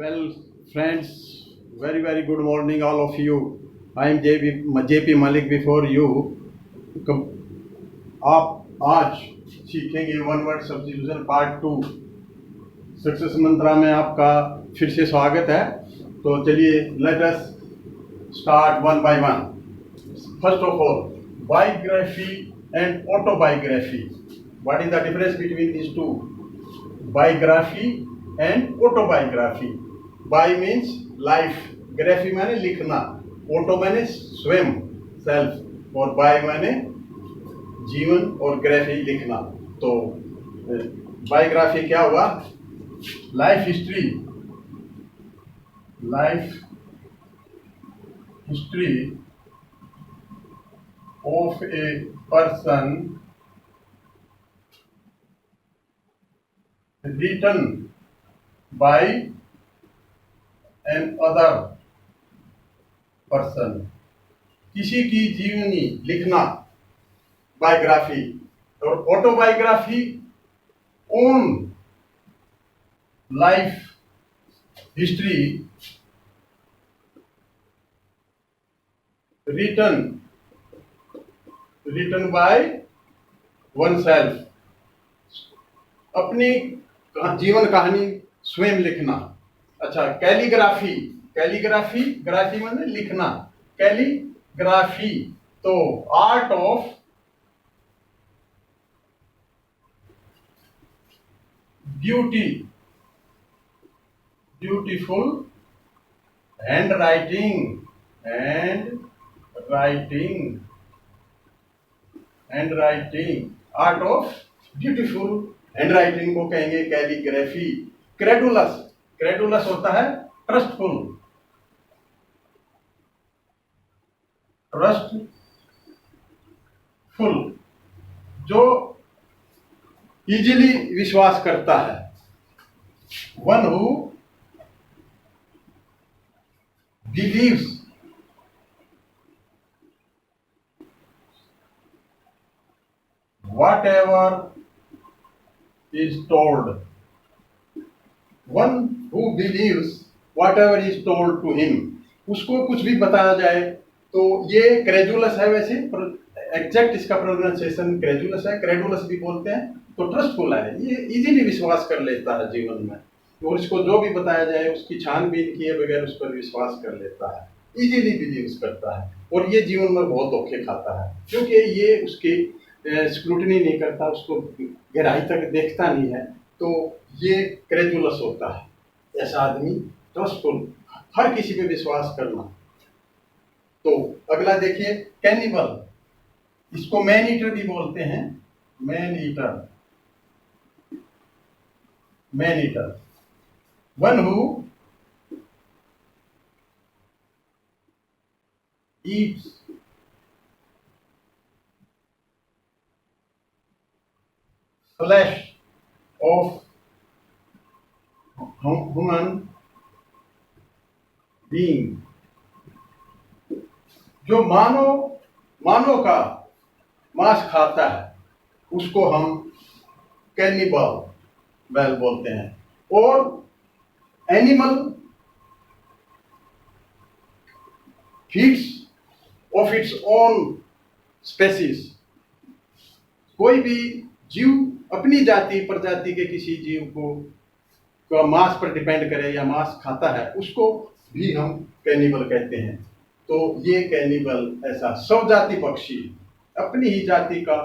Well, friends, very good morning, all of you. I am JP Malik before you. आप आज सीखेंगे one word substitution part 2। Success Mantra में आपका फिर से स्वागत है। तो चलिए let us start one by one. First of all, biography and autobiography. What is the difference between this two? Biography and autobiography. Bio means life, graphy माने लिखना, ऑटो माने स्वयं सेल्फ, और बाय माने जीवन और ग्राफी लिखना। तो बायोग्राफी क्या हुआ? Life history of a person written by an other person। किसी की जीवनी लिखना बायोग्राफी, और autobiography own life history written by oneself. अपनी जीवन कहानी स्वयं लिखना। अच्छा, ग्राफी माने लिखना, कैलीग्राफी तो art of beautiful hand writing art of beautiful hand writing को कहेंगे कैलीग्राफी। क्रेडुलस होता है ट्रस्टफुल, जो इजीली विश्वास करता है। One who believes whatever is told to him। उसको कुछ भी बताया जाए तो ये क्रेडुलस है। वैसे एग्जैक्ट इसका प्रोनाउंसिएशन क्रेडुलस है, क्रेडुलस भी बोलते हैं। तो ट्रस्टफुल है, ये इजीली विश्वास कर लेता है जीवन में, और इसको जो भी बताया जाए उसकी छानबीन किए बगैर उस पर विश्वास कर लेता है, इजीली बिलीव करता है। और ये जीवन में बहुत धोखे खाता है, क्योंकि ये उसकी स्क्रूटनी नहीं करता, उसको गहराई तक देखता नहीं है। तो ये क्रेडुलस होता है। ऐसा आदमी ट्रस्टफुल, हर किसी पे विश्वास करना। तो अगला देखिए, कैनिबल। इसको मैन ईटर भी बोलते हैं। Man eater one who Yeats flash of human being. जो मानव का मांस खाता है उसको हम कैनिबल बोलते हैं। और animal feeds of its own species. कोई भी जीव अपनी प्रजाति के किसी जीव को मांस पर डिपेंड करे या मांस खाता है, उसको भी हम कैनिबल कहते हैं। तो ये कैनिबल ऐसा स्वजाति पक्षी, अपनी ही जाति का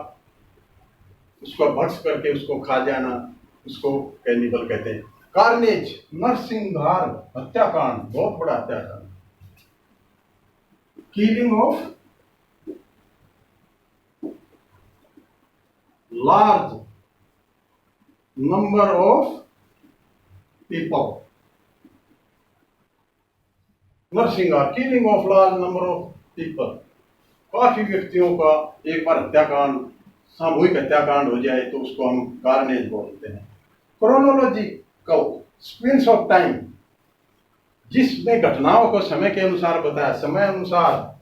उसको भक्ष करके उसको खा जाना, उसको कैनिबल कहते हैं। कार्नेज, नरसिंहार, हत्याकांड, बहुत बड़ा हत्याकांड। Killing of large number of people. नरसिंहार, killing of large number of people. काफी व्यक्तियों का एक बार हत्याकांड, सामूहिक हत्याकांड हो जाए तो उसको हम कार्नेज बोलते हैं। क्रोनोलॉजिकल, सीक्वेंस ऑफ टाइम, जिसमें घटनाओं को समय के अनुसार बताया, समय अनुसार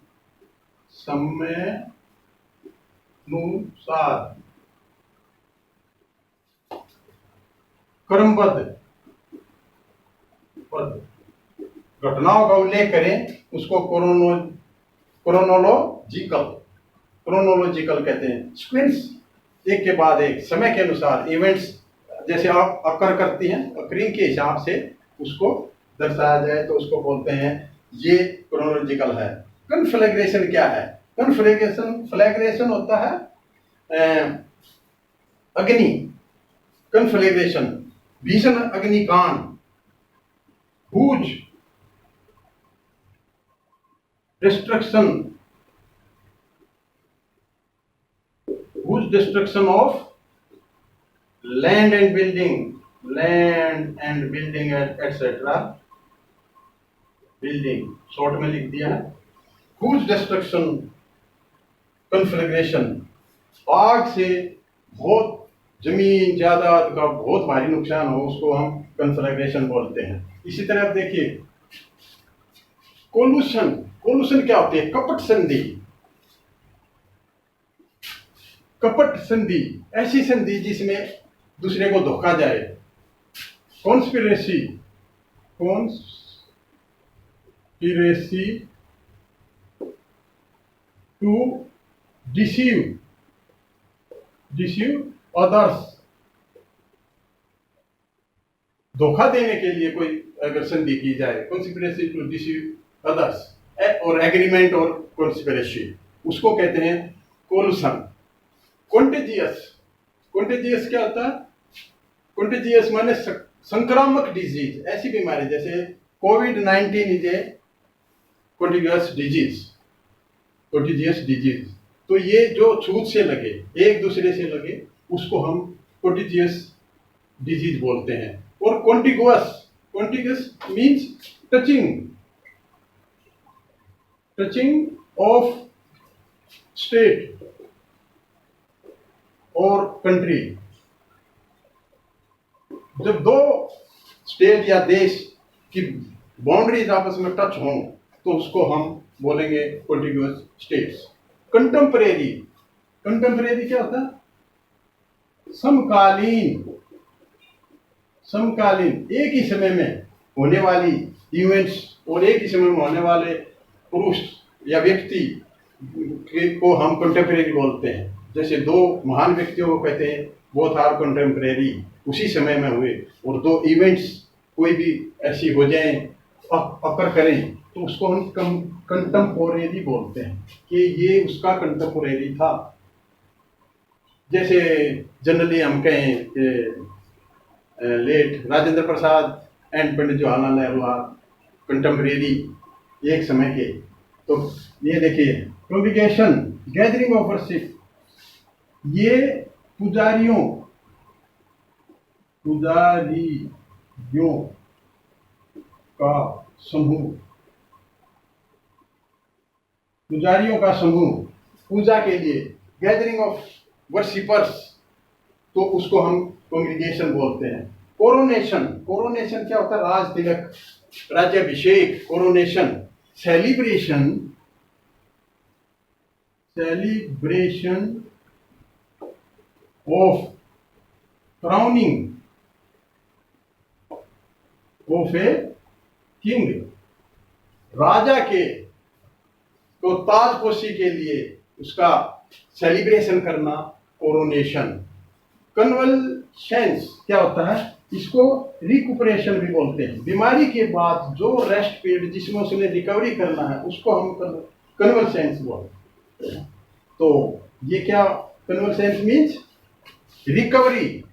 क्रमबद्ध और घटनाओं का उल्लेख करें उसको क्रोनोलॉजिकल कहते हैं। सीक्वेंस, एक के बाद एक समय के अनुसार इवेंट्स जैसे आप अकर करती हैं, अकरिंग के हिसाब से उसको दर्शाया जाए तो उसको बोलते हैं, ये क्रोनोलॉजिकल है। कन्फ्लैग्रेशन क्या है? फ्लैग्रेशन होता है अग्नि, कन्फ्लैग्रेशन, भीषण अग्निकांड, huge destruction of land and building etcetera, building short में लिख दिया है। हुज डिस्ट्रक्शन, कन्फ्लैग्रेशन, आग से बहुत जमीन जायदाद का बहुत भारी नुकसान हो उसको हम कन्फ्लैग्रेशन बोलते हैं। इसी तरह आप देखिए कोलूशन क्या होती है? कपट संधि। कपट संधि ऐसी संधि जिसमें दूसरे को धोखा जाए। कॉन्स्पिरेसी टू डिसीव अदर्स, धोखा देने के लिए कोई अगर संधि की जाए, कॉन्स्पिरेसी टू डिसीव अदर्स, और एग्रीमेंट और कॉन्स्पिरेसी, उसको कहते हैं कोलूशन। कॉन्टेजियस क्या होता है? कॉन्टेजियस माने संक्रामक डिजीज, ऐसी बीमारी जैसे कोविड-19 इज ए कॉन्टेजियस डिजीज। तो ये जो छूत से लगे, एक दूसरे से लगे, उसको हम कॉन्टेजियस डिजीज बोलते हैं। और contiguous means touching of state और कंट्री। जब दो स्टेट या देश की बाउंड्रीज आपस में टच हों तो उसको हम बोलेंगे कॉन्टिग्यूअस स्टेट्स। कंटेम्परेरी क्या होता है? समकालीन, एक ही समय में होने वाली इवेंट्स और एक ही समय में होने वाले पुरुष या व्यक्ति को हम कंटेम्परेरी बोलते हैं। जैसे दो महान व्यक्तियों को कहते हैं बोथ आर कंटेम्परेरी, उसी समय में हुए, और दो इवेंट्स कोई भी ऐसी हो जाए, अकर करें, तो उसको हम कंटेम्पोरेरी बोलते हैं कि ये उसका कंटेम्पोरेरी था। जैसे जनरली हम कहें कि late Rajendra Prasad and Pandit Jawaharlal Nehru are contemporary, एक समय के। तो ये देखिए कॉन्ग्रीगेशन, गैदरिंग ऑफ वर्शिप, ये पुजारियों का समूह पूजा के लिए। गैदरिंग ऑफ वर्शिपर्स, तो उसको हम कॉन्ग्रीगेशन बोलते हैं। कोरोनेशन क्या होता है? राज तिलक, राज्याभिषेक, coronation. Celebration of crowning of a king, राजा के तो ताजपोशी के लिए उसका सेलिब्रेशन करना, कोरोनेशन। कन्वल्सेंस क्या होता है? इसको रिकुपरेशन भी बोलते हैं। बीमारी के बाद जो रेस्ट पीरियड जिसमें उसने रिकवरी करना है उसको हम कन्वल्सेंस बोलते हैं। तो ये क्या कन्वल्सेंस मीन्स? रिकवरी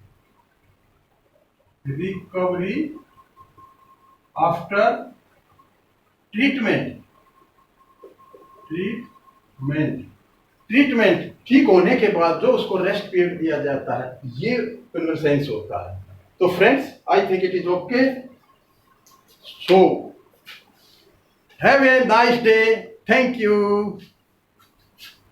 आफ्टर ट्रीटमेंट, ठीक होने के बाद जो उसको रेस्ट पीरियड दिया जाता है, ये कन्वल्सेंस होता है। तो friends, I think it is okay. So have a nice day, thank you.